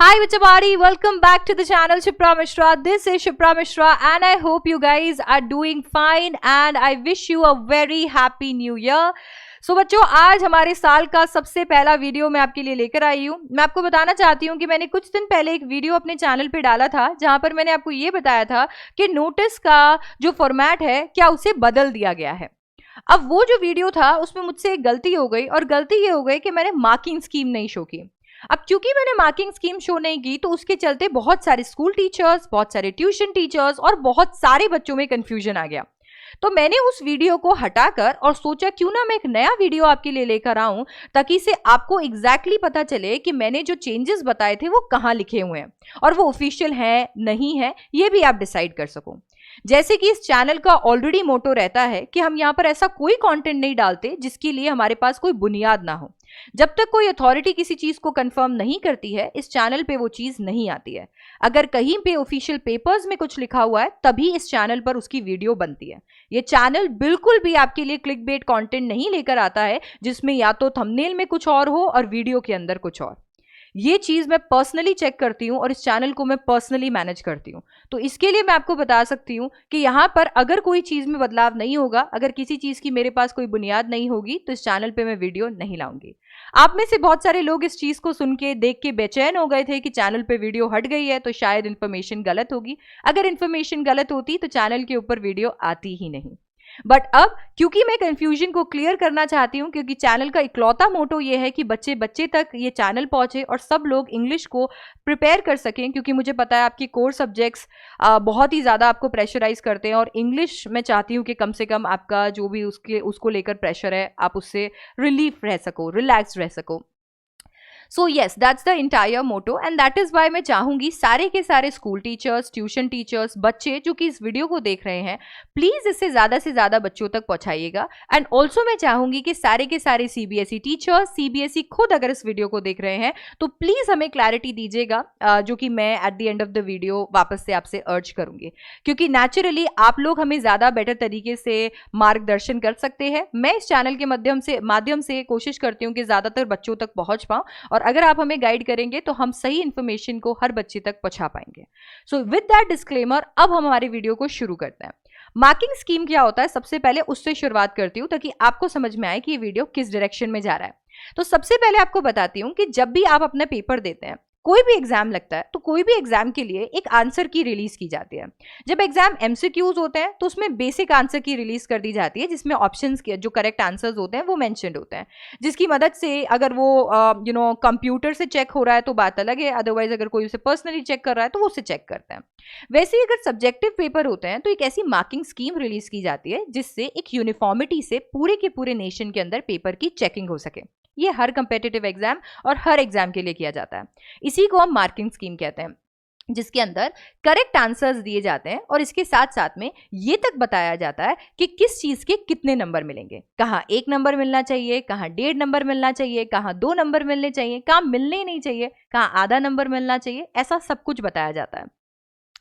Hi Vichabari, welcome back to the channel Shipra Mishra. This is Shipra Mishra and I hope you guys are doing fine and I wish you a very happy new year. So बच्चों, आज हमारे साल का सबसे पहला video मैं आपके लिए लेकर आई हूँ। मैं आपको बताना चाहती हूँ कि मैंने कुछ दिन पहले एक वीडियो अपने चैनल पे डाला था जहाँ पर मैंने आपको ये बताया था कि नोटिस का जो फॉर्मेट है क्या उसे बदल दिया गया है। अब वो जो वीडियो था उसमें मुझसे एक गलती हो गई और गलती ये हो गई कि मैंने मार्किंग स्कीम नहीं शो की। अब क्योंकि मैंने मार्किंग स्कीम शो नहीं की तो उसके चलते बहुत सारे स्कूल टीचर्स, बहुत सारे ट्यूशन टीचर्स और बहुत सारे बच्चों में कंफ्यूजन आ गया। तो मैंने उस वीडियो को हटाकर और सोचा क्यों ना मैं एक नया वीडियो आपके लिए लेकर आऊं ताकि से आपको एग्जैक्टली पता चले कि मैंने जो चेंजेस बताए थे वो कहाँ लिखे हुए हैं और वो ऑफिशियल है नहीं है, ये भी आप डिसाइड कर सको। जैसे कि इस चैनल का ऑलरेडी मोटो रहता है कि हम यहाँ पर ऐसा कोई कंटेंट नहीं डालते जिसके लिए हमारे पास कोई बुनियाद ना हो। जब तक कोई अथॉरिटी किसी चीज को कंफर्म नहीं करती है इस चैनल पे वो चीज नहीं आती है। अगर कहीं पे ऑफिशियल पेपर्स में कुछ लिखा हुआ है तभी इस चैनल पर उसकी वीडियो बनती है। ये चैनल बिल्कुल भी आपके लिए क्लिकबेट कंटेंट नहीं लेकर आता है जिसमें या तो थंबनेल में कुछ और हो और वीडियो के अंदर कुछ और। ये चीज मैं पर्सनली चेक करती हूँ और इस चैनल को मैं पर्सनली मैनेज करती हूँ। तो इसके लिए मैं आपको बता सकती हूँ कि यहाँ पर अगर कोई चीज में बदलाव नहीं होगा, अगर किसी चीज की मेरे पास कोई बुनियाद नहीं होगी तो इस चैनल पे मैं वीडियो नहीं लाऊंगी। आप में से बहुत सारे लोग इस चीज को सुन के देख के बेचैन हो गए थे कि चैनल पे वीडियो हट गई है तो शायद इन्फॉर्मेशन गलत होगी। अगर इन्फॉर्मेशन गलत होती तो चैनल के ऊपर वीडियो आती ही नहीं। बट अब क्योंकि मैं कंफ्यूजन को क्लियर करना चाहती हूँ, क्योंकि चैनल का इकलौता मोटो ये है कि बच्चे बच्चे तक ये चैनल पहुंचे और सब लोग इंग्लिश को प्रिपेयर कर सकें, क्योंकि मुझे पता है आपके कोर सब्जेक्ट्स बहुत ही ज़्यादा आपको प्रेशराइज करते हैं और इंग्लिश मैं चाहती हूँ कि कम से कम आपका जो भी उसको लेकर प्रेशर है आप उससे रिलीफ रह सको, रिलैक्स रह सको। So yes, that's the entire motto and that is why मैं चाहूंगी सारे के सारे स्कूल टीचर्स, ट्यूशन टीचर्स, बच्चे जो कि इस वीडियो को देख रहे हैं प्लीज इसे ज्यादा से ज्यादा बच्चों तक पहुंचाइएगा। एंड ऑल्सो मैं चाहूंगी कि सारे के सारे सीबीएसई टीचर्स, सीबीएसई खुद अगर इस वीडियो को देख रहे हैं तो प्लीज हमें क्लैरिटी दीजिएगा, जो कि मैं at the end of the video वापस से आपसे अर्ज करूंगी, क्योंकि नेचुरली आप लोग हमें ज्यादा बेटर तरीके से मार्गदर्शन कर सकते हैं। मैं इस चैनल के माध्यम से कोशिश करती हूँ कि ज्यादातर बच्चों तक पहुंच पाऊं और अगर आप हमें गाइड करेंगे तो हम सही इंफॉर्मेशन को हर बच्चे तक पहुंचा पाएंगे। सो विद दैट डिस्क्लेमर अब हम हमारे वीडियो को शुरू करते हैं। मार्किंग स्कीम क्या होता है सबसे पहले उससे शुरुआत करती हूं ताकि आपको समझ में आए कि ये वीडियो किस डायरेक्शन में जा रहा है। तो सबसे पहले आपको बताती हूं कि जब भी आप अपना पेपर देते हैं, कोई भी एग्जाम लगता है तो कोई भी एग्जाम के लिए एक आंसर की रिलीज की जाती है। जब एग्जाम एमसीक्यूज होते हैं तो उसमें बेसिक आंसर की रिलीज कर दी जाती है जिसमें ऑप्शंस के जो करेक्ट आंसर्स होते हैं वो मेंशन्ड होते हैं, जिसकी मदद से अगर वो कंप्यूटर से चेक हो रहा है तो बात अलग है, अदरवाइज अगर कोई उसे पर्सनली चेक कर रहा है तो वो उसे चेक करते हैं। वैसे ही अगर सब्जेक्टिव पेपर होते हैं तो एक ऐसी मार्किंग स्कीम रिलीज की जाती है जिससे एक यूनिफॉर्मिटी से पूरे के पूरे नेशन के अंदर पेपर की चेकिंग हो सके। ये हर कंपेटिटिव एग्जाम और हर एग्जाम के लिए किया जाता है। इसी को हम मार्किंग स्कीम कहते हैं, जिसके अंदर करेक्ट आंसर्स दिए जाते हैं और इसके साथ साथ में ये तक बताया जाता है कि किस चीज के कितने नंबर मिलेंगे, कहाँ 1 नंबर मिलना चाहिए, कहाँ 1.5 नंबर मिलना चाहिए, कहाँ 2 नंबर मिलने चाहिए, कहाँ मिलने ही नहीं चाहिए, कहाँ आधा नंबर मिलना चाहिए, ऐसा सब कुछ बताया जाता है।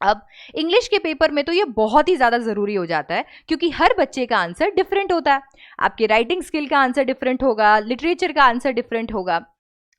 अब इंग्लिश के पेपर में तो ये बहुत ही ज़्यादा ज़रूरी हो जाता है क्योंकि हर बच्चे का आंसर डिफरेंट होता है। आपके राइटिंग स्किल का आंसर डिफरेंट होगा, लिटरेचर का आंसर डिफरेंट होगा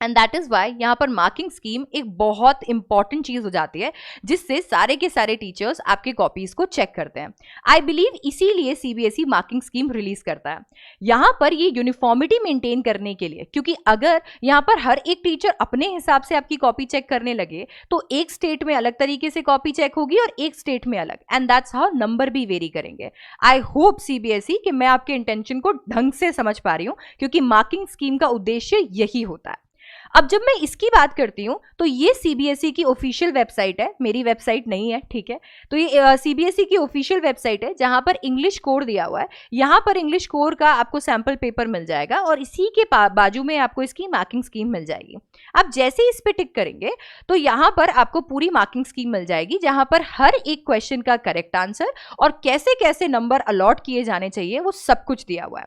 एंड दैट इज वाई यहाँ पर मार्किंग स्कीम एक बहुत इंपॉर्टेंट चीज हो जाती है जिससे सारे के सारे टीचर्स आपके कॉपीज को चेक करते हैं। आई बिलीव इसीलिए सीबीएसई मार्किंग स्कीम रिलीज करता है यहाँ पर ये यूनिफॉर्मिटी मेंटेन करने के लिए, क्योंकि अगर यहाँ पर हर एक टीचर अपने हिसाब से आपकी कॉपी चेक करने लगे तो एक स्टेट में अलग तरीके से कॉपी चेक होगी और एक स्टेट में अलग, एंड दैट्स हाउ नंबर भी वेरी करेंगे। आई होप सीबीएसई कि मैं आपके इंटेंशन को ढंग से समझ पा रही हूँ, क्योंकि मार्किंग स्कीम का उद्देश्य यही होता है। अब जब मैं इसकी बात करती हूँ तो ये सीबीएसई की ऑफिशियल वेबसाइट है, मेरी वेबसाइट नहीं है, ठीक है। तो ये सीबीएसई की ऑफिशियल वेबसाइट है जहाँ पर इंग्लिश कोड दिया हुआ है। यहाँ पर इंग्लिश कोड का आपको सैंपल पेपर मिल जाएगा और इसी के बाजू में आपको इसकी मार्किंग स्कीम मिल जाएगी। आप जैसे इस पे टिक करेंगे तो यहाँ पर आपको पूरी मार्किंग स्कीम मिल जाएगी जहाँ पर हर एक क्वेश्चन का करेक्ट आंसर और कैसे कैसे नंबर अलॉट किए जाने चाहिए वो सब कुछ दिया हुआ है।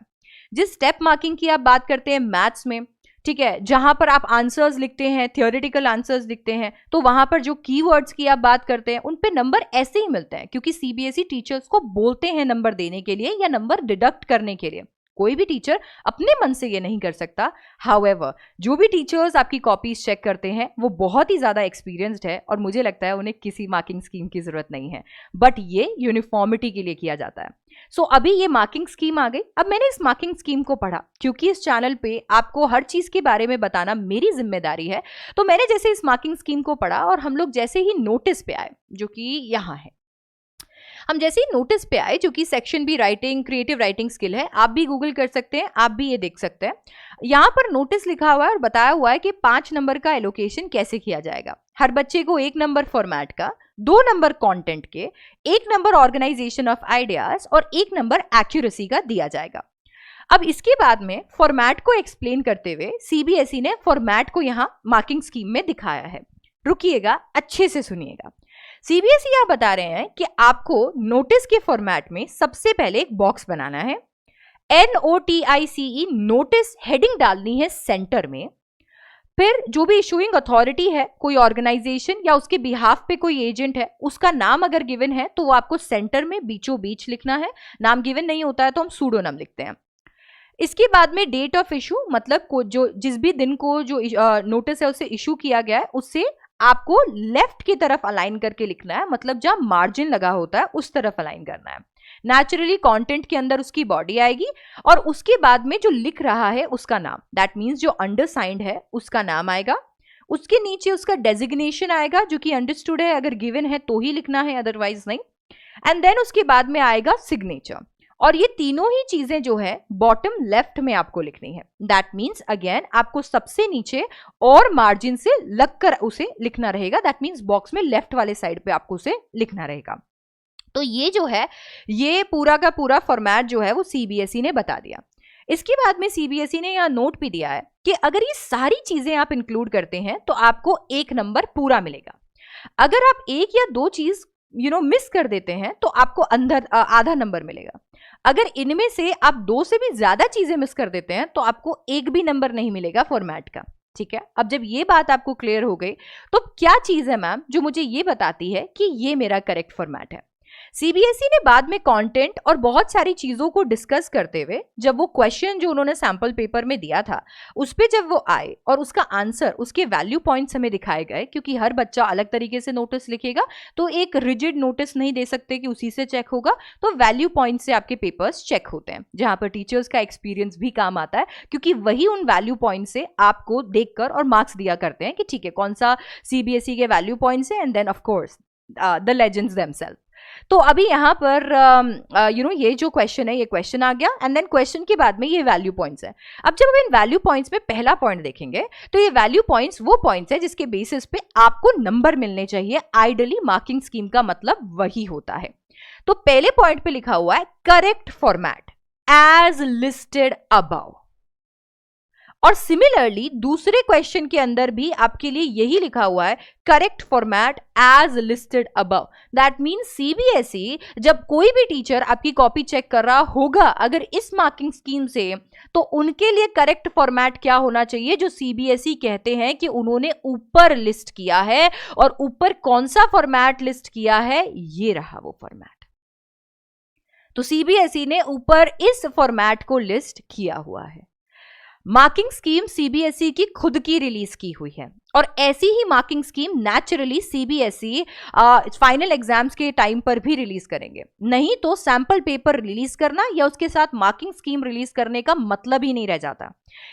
जिस स्टेप मार्किंग की आप बात करते हैं मैथ्स में, ठीक है, जहां पर आप आंसर्स लिखते हैं, थियोरेटिकल आंसर्स लिखते हैं, तो वहां पर जो कीवर्ड्स की आप बात करते हैं उन पे नंबर ऐसे ही मिलते हैं क्योंकि सीबीएसई टीचर्स को बोलते हैं नंबर देने के लिए या नंबर डिडक्ट करने के लिए। कोई भी टीचर अपने मन से ये नहीं कर सकता। हाउएवर जो भी टीचर्स आपकी कॉपीज चेक करते हैं वो बहुत ही ज्यादा एक्सपीरियंस्ड है और मुझे लगता है उन्हें किसी मार्किंग स्कीम की जरूरत नहीं है, बट ये यूनिफॉर्मिटी के लिए किया जाता है। सो अभी ये मार्किंग स्कीम आ गई। अब मैंने इस मार्किंग स्कीम को पढ़ा, क्योंकि इस चैनल पे आपको हर चीज के बारे में बताना मेरी जिम्मेदारी है। तो मैंने जैसे इस मार्किंग स्कीम को पढ़ा और हम लोग जैसे ही नोटिस पे आए, जो कि यहाँ है, हम जैसे ही नोटिस पे आए, जो कि section be writing creative writing skill है, आप भी गूगल कर सकते हैं, आप भी ये देख सकते हैं। यहाँ पर नोटिस लिखा हुआ है और बताया हुआ है कि 5 नंबर का एलोकेशन कैसे किया जाएगा। हर बच्चे को 1 नंबर फॉर्मेट का, 2 नंबर कंटेंट के, 1 नंबर ऑर्गेनाइजेशन ऑफ आइडियाज और 1 नंबर एक्यूरेसी का दिया जाएगा। अब इसके बाद में फॉर्मेट को एक्सप्लेन करते हुए सीबीएसई ने फॉर्मेट को यहाँ मार्किंग स्कीम में दिखाया है। रुकिएगा, अच्छे से सुनिएगा। सीबीएसई यह बता रहे हैं कि आपको नोटिस के फॉर्मेट में सबसे पहले एक बॉक्स बनाना है, NOTICE नोटिस हेडिंग डालनी है सेंटर में। फिर जो भी इशूइंग अथॉरिटी है, कोई ऑर्गेनाइजेशन या उसके बिहाफ पे कोई एजेंट है, उसका नाम अगर गिवन है तो वो आपको सेंटर में बीचों बीच लिखना है। नाम गिवन नहीं होता है तो हम सूडोनाम लिखते हैं। इसके बाद में डेट ऑफ इशू, मतलब जो जिस भी दिन को जो नोटिस है उसे इशू किया गया है, उससे आपको लेफ्ट की तरफ अलाइन करके लिखना है, मतलब जहां मार्जिन लगा होता है उस तरफ अलाइन करना है। नेचुरली कंटेंट के अंदर उसकी बॉडी आएगी और उसके बाद में जो लिख रहा है उसका नाम, दैट मीन्स जो अंडरसाइंड है उसका नाम आएगा। उसके नीचे उसका डेजिग्नेशन आएगा जो कि अंडरस्टूड है, अगर गिवन है तो ही लिखना है, अदरवाइज नहीं। एंड देन उसके बाद में आएगा सिग्नेचर, और ये तीनों ही चीजें जो है बॉटम लेफ्ट में आपको लिखनी है। दैट मीन्स अगेन आपको सबसे नीचे और मार्जिन से लगकर उसे लिखना रहेगा। दैट मीन्स बॉक्स में लेफ्ट वाले साइड पे आपको उसे लिखना रहेगा। तो ये जो है, ये पूरा का पूरा फॉर्मेट जो है वो सीबीएसई ने बता दिया। इसके बाद में सीबीएसई ने यहाँ नोट भी दिया है कि अगर ये सारी चीजें आप इंक्लूड करते हैं तो आपको 1 नंबर पूरा मिलेगा। अगर आप 1 या 2 चीज मिस कर देते हैं तो आपको अंदर आधा नंबर मिलेगा। अगर इनमें से आप 2 से भी ज्यादा चीजें मिस कर देते हैं तो आपको 1 भी नंबर नहीं मिलेगा फॉर्मेट का। ठीक है, अब जब ये बात आपको क्लियर हो गई तो क्या चीज है मैम जो मुझे ये बताती है कि ये मेरा करेक्ट फॉर्मेट है। सीबीएसई ने बाद में कंटेंट और बहुत सारी चीजों को डिस्कस करते हुए, जब वो क्वेश्चन जो उन्होंने सैंपल पेपर में दिया था उस पे जब वो आए और उसका आंसर, उसके वैल्यू पॉइंट्स हमें दिखाए गए, क्योंकि हर बच्चा अलग तरीके से नोटिस लिखेगा तो एक रिजिड नोटिस नहीं दे सकते कि उसी से चेक होगा। तो वैल्यू पॉइंट से आपके पेपर्स चेक होते हैं, जहां पर टीचर्स का एक्सपीरियंस भी काम आता है, क्योंकि वही उन वैल्यू पॉइंट से आपको देखकर और मार्क्स दिया करते हैं कि ठीक है कौन सा सीबीएसई के वैल्यू पॉइंट्स है, and then of course the legends themselves. तो अभी यहाँ पर ये जो क्वेश्चन है, ये क्वेश्चन आ गया, एंड देन क्वेश्चन के बाद में ये वैल्यू पॉइंट्स है। अब जब हम इन वैल्यू पॉइंट्स में पहला पॉइंट देखेंगे तो ये वैल्यू पॉइंट्स वो पॉइंट्स है जिसके बेसिस पे आपको नंबर मिलने चाहिए। आइडियली मार्किंग स्कीम का मतलब वही होता है। तो पहले पॉइंट पे लिखा हुआ है correct format as listed above, और सिमिलरली दूसरे क्वेश्चन के अंदर भी आपके लिए यही लिखा हुआ है correct format as listed above. That means CBSE जब कोई भी टीचर आपकी कॉपी चेक कर रहा होगा अगर इस मार्किंग स्कीम से, तो उनके लिए करेक्ट फॉर्मेट क्या होना चाहिए, जो सीबीएसई कहते हैं कि उन्होंने ऊपर लिस्ट किया है, और ऊपर कौन सा फॉर्मेट लिस्ट किया है, ये रहा वो फॉर्मेट। तो सीबीएसई ने ऊपर इस फॉर्मेट को लिस्ट किया हुआ है। मार्किंग स्कीम सीबीएसई की खुद की रिलीज की हुई है, और ऐसी ही marking scheme naturally CBSE final exams के टाइम पर भी रिलीज करेंगे। नहीं तो सैंपल पेपर रिलीज करना या उसके साथ मार्किंग स्कीम रिलीज करने का मतलब ही नहीं रह जाता।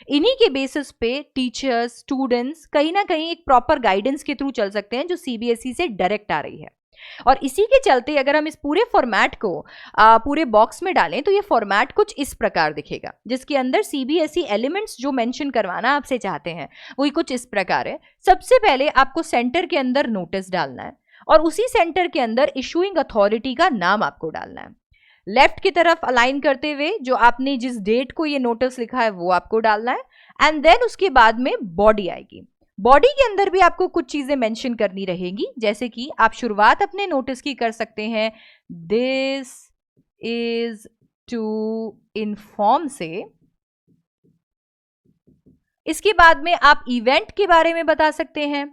इन्हीं के बेसिस पे टीचर्स, स्टूडेंट्स कहीं ना कहीं एक प्रॉपर गाइडेंस के थ्रू चल सकते हैं जो सीबीएसई से डायरेक्ट आ रही है। और इसी के चलते अगर हम इस पूरे फॉर्मेट को पूरे बॉक्स में डालें तो ये फॉर्मेट कुछ इस प्रकार दिखेगा, जिसके अंदर सीबीएसई एलिमेंट्स जो मेंशन करवाना आपसे चाहते हैं वही कुछ इस प्रकार है। सबसे पहले आपको सेंटर के अंदर नोटिस डालना है, और उसी सेंटर के अंदर इशूइंग अथॉरिटी का नाम आपको डालना है। लेफ्ट की तरफ अलाइन करते हुए जो आपने जिस डेट को ये नोटिस लिखा है वो आपको डालना है, एंड देन उसके बाद में बॉडी आएगी। बॉडी के अंदर भी आपको कुछ चीजें मेंशन करनी रहेगी, जैसे कि आप शुरुआत अपने नोटिस की कर सकते हैं दिस इज टू इन्फॉर्म से। इसके बाद में आप इवेंट के बारे में बता सकते हैं,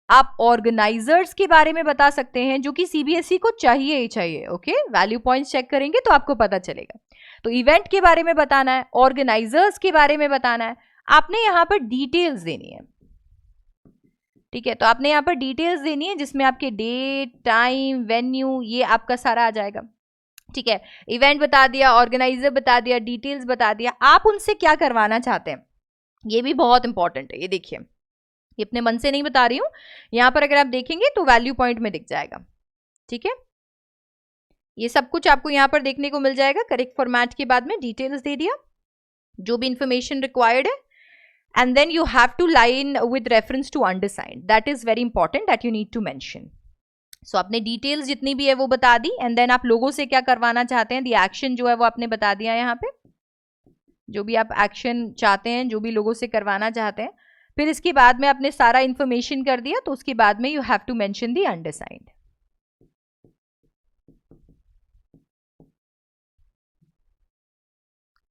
आप ऑर्गेनाइजर्स के बारे में बता सकते हैं जो कि सीबीएसई को चाहिए ही चाहिए। ओके, वैल्यू पॉइंट्स चेक करेंगे तो आपको पता चलेगा। तो इवेंट के बारे में बताना है, ऑर्गेनाइजर्स के बारे में बताना है, आपने यहां पर डिटेल्स देनी है। ठीक है, तो आपने यहाँ पर डिटेल्स देनी है जिसमें आपके डेट, टाइम, वेन्यू, ये आपका सारा आ जाएगा। ठीक है, इवेंट बता दिया, ऑर्गेनाइजर बता दिया, डिटेल्स बता दिया, आप उनसे क्या करवाना चाहते हैं ये भी बहुत इंपॉर्टेंट है। ये देखिए, ये अपने मन से नहीं बता रही हूं, यहां पर अगर आप देखेंगे तो वैल्यू पॉइंट में दिख जाएगा। ठीक है, ये सब कुछ आपको यहां पर देखने को मिल जाएगा। करेक्ट फॉर्मेट के बाद में डिटेल्स दे दिया, जो भी इंफॉर्मेशन रिक्वायर्ड है, and then you have to line with reference to undersigned. That is very important that you need to mention. So आपने डिटेल्स जितनी भी है वो बता दी, एंड देन आप लोगों से क्या करवाना चाहते हैं, दी एक्शन जो है वो आपने बता दिया यहाँ पे, जो भी आप एक्शन चाहते हैं, जो भी लोगों से करवाना चाहते हैं। फिर इसके बाद में आपने सारा इंफॉर्मेशन कर दिया, तो उसके बाद में you have to mention the undersigned.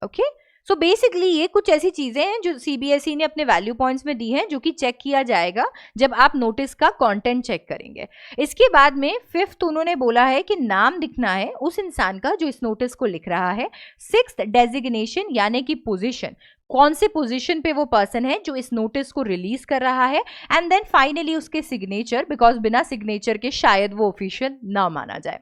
Okay, so basically ये कुछ ऐसी चीजें हैं जो सीबीएसई ने अपने वैल्यू पॉइंट्स में दी हैं, जो कि चेक किया जाएगा जब आप नोटिस का कंटेंट चेक करेंगे। इसके बाद में फिफ्थ उन्होंने बोला है कि नाम दिखना है उस इंसान का जो इस नोटिस को लिख रहा है। सिक्स्थ, डेजिग्नेशन यानी कि पोजीशन, कौन से पोजीशन पे वो पर्सन है जो इस नोटिस को रिलीज कर रहा है, एंड देन फाइनली उसके सिग्नेचर, बिकॉज बिना सिग्नेचर के शायद वो ऑफिशियल ना माना जाए।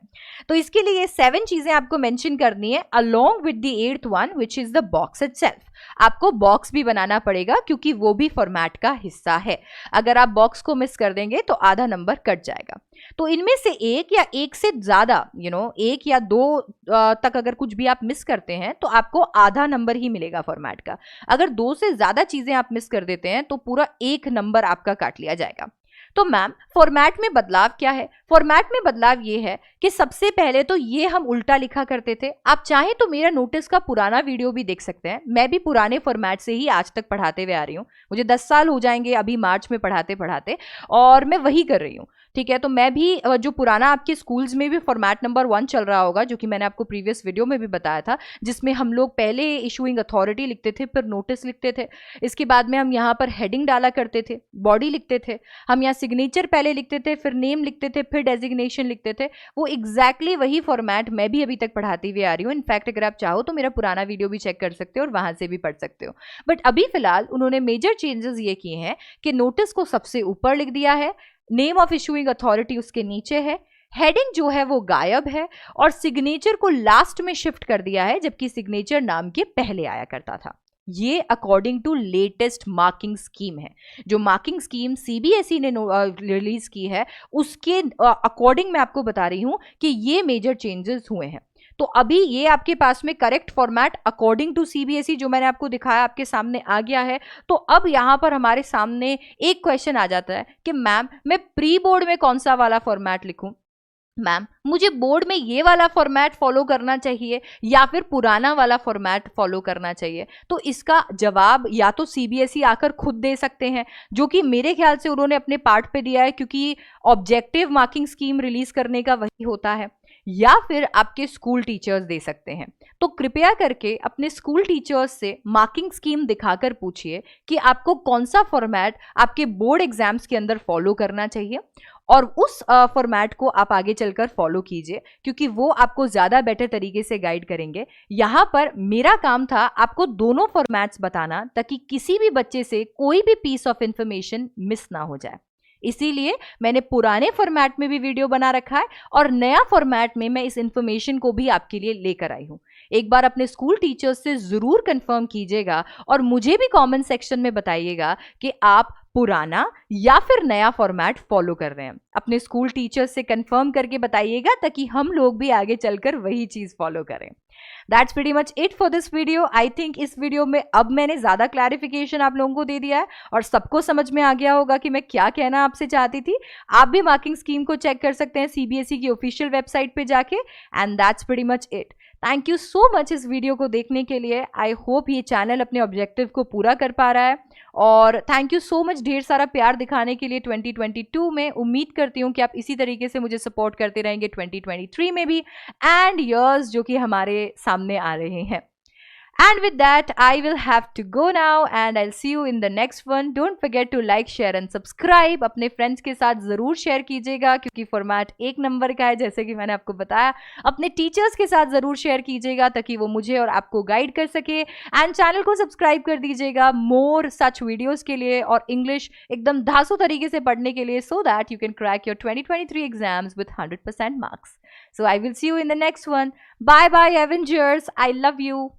तो इसके लिए 7 चीजें आपको मेंशन करनी है along with the 8th one which is the box itself. आपको बॉक्स भी बनाना पड़ेगा क्योंकि वो भी फॉर्मेट का हिस्सा है। अगर आप बॉक्स को मिस कर देंगे तो आधा नंबर कट जाएगा। तो इनमें से एक या एक से ज्यादा एक या दो तक अगर कुछ भी आप मिस करते हैं तो आपको आधा नंबर ही मिलेगा फॉर्मेट का। अगर 2 से ज्यादा चीजें आप मिस कर देते हैं तो पूरा 1 नंबर आपका काट लिया जाएगा। तो मैम फॉर्मेट में बदलाव क्या है? फॉर्मेट में बदलाव ये है कि सबसे पहले तो ये हम उल्टा लिखा करते थे। आप चाहें तो मेरा नोटिस का पुराना वीडियो भी देख सकते हैं। मैं भी पुराने फॉर्मेट से ही आज तक पढ़ाते हुए आ रही हूँ। मुझे 10 साल हो जाएंगे अभी मार्च में पढ़ाते पढ़ाते, और मैं वही कर रही हूँ। ठीक है, तो मैं भी जो पुराना आपके स्कूल्स में भी फॉर्मेट नंबर 1 चल रहा होगा, जो कि मैंने आपको प्रीवियस वीडियो में भी बताया था, जिसमें हम लोग पहले इशूइंग अथॉरिटी लिखते थे, फिर नोटिस लिखते थे, इसके बाद में हम यहाँ पर हेडिंग डाला करते थे, बॉडी लिखते थे, हम यहाँ सिग्नेचर पहले लिखते थे, फिर नेम लिखते थे, फिर डेजिग्नेशन लिखते थे। वो एग्जैक्टली वही फॉर्मेट मैं भी अभी तक पढ़ाती हुई आ रही हूँ। इनफैक्ट अगर आप चाहो तो मेरा पुराना वीडियो भी चेक कर सकते हो और वहां से भी पढ़ सकते हो। बट अभी फिलहाल उन्होंने मेजर चेंजेस ये किए हैं कि नोटिस को सबसे ऊपर लिख दिया है, नेम ऑफ इशूइंग अथॉरिटी उसके नीचे है, हेडिंग जो है वो गायब है, और सिग्नेचर को लास्ट में शिफ्ट कर दिया है, जबकि सिग्नेचर नाम के पहले आया करता था। ये according to latest marking scheme है। जो मार्किंग स्कीम सीबीएसई ने रिलीज की है उसके अकॉर्डिंग मैं आपको बता रही हूं कि ये मेजर चेंजेस हुए हैं। तो अभी ये आपके पास में correct format according to CBSE जो मैंने आपको दिखाया आपके सामने आ गया है। तो अब यहां पर हमारे सामने एक क्वेश्चन आ जाता है कि मैम मैं प्री बोर्ड में कौन सा वाला फॉर्मेट लिखूं? मैम मुझे बोर्ड में ये वाला फॉर्मेट फॉलो करना चाहिए या फिर पुराना वाला फॉर्मेट फॉलो करना चाहिए? तो इसका जवाब या तो सीबीएसई आकर खुद दे सकते हैं, जो कि मेरे ख्याल से उन्होंने अपने पार्ट पे दिया है, क्योंकि ऑब्जेक्टिव मार्किंग स्कीम रिलीज करने का वही होता है, या फिर आपके स्कूल टीचर्स दे सकते हैं। तो कृपया करके अपने स्कूल टीचर्स से मार्किंग स्कीम दिखाकर पूछिए कि आपको कौन सा फॉर्मेट आपके बोर्ड एग्जाम्स के अंदर फॉलो करना चाहिए, और उस फॉर्मेट को आप आगे चलकर फॉलो कीजिए, क्योंकि वो आपको ज़्यादा बेटर तरीके से गाइड करेंगे। यहाँ पर मेरा काम था आपको दोनों फॉर्मेट्स बताना, ताकि किसी भी बच्चे से कोई भी पीस ऑफ इंफॉर्मेशन मिस ना हो जाए। इसीलिए मैंने पुराने फॉर्मेट में भी वीडियो बना रखा है, और नया फॉर्मेट में मैं इस इंफॉर्मेशन को भी आपके लिए लेकर आई हूँ। एक बार अपने स्कूल टीचर्स से ज़रूर कंफर्म कीजिएगा, और मुझे भी कमेंट सेक्शन में बताइएगा कि आप पुराना या फिर नया फॉर्मेट फॉलो कर रहे हैं। अपने स्कूल टीचर्स से कंफर्म करके बताइएगा, ताकि हम लोग भी आगे चलकर वही चीज़ फॉलो करें। That's pretty much it for this video. I think इस वीडियो में अब मैंने ज़्यादा क्लैरिफिकेशन आप लोगों को दे दिया है, और सबको समझ में आ गया होगा कि मैं क्या कहना आपसे चाहती थी। आप भी मार्किंग स्कीम को चेक कर सकते हैं सीबीएसई की ऑफिशियल वेबसाइट पे जाके, and that's pretty much it. Thank you so much इस वीडियो को देखने के लिए। आई होप ये चैनल अपने ऑब्जेक्टिव को पूरा कर पा रहा है, और थैंक यू सो मच ढेर सारा प्यार दिखाने के लिए 2022 में। उम्मीद करती हूँ कि आप इसी तरीके से मुझे सपोर्ट करते रहेंगे 2023 में भी, एंड ईयर्स जो कि हमारे सामने आ रहे हैं। And with that, I will have to go now and I'll see you in the next one. Don't forget to like, share and subscribe. अपने फ्रेंड्स के साथ ज़रूर शेयर कीजिएगा क्योंकि फॉर्मेट एक नंबर का है जैसे कि मैंने आपको बताया. अपने टीचर्स के साथ ज़रूर शेयर कीजिएगा ताकि वो मुझे और आपको गाइड कर सके. एंड चैनल को सब्सक्राइब कर दीजिएगा मोर सच वीडियोज़ के लिए और इंग्लिश एकदम धांसू तरीके से पढ़ने के लिए so that you can crack your 2023 exams with 100% marks. So I will see you in the next one. Bye bye Avengers. I love you.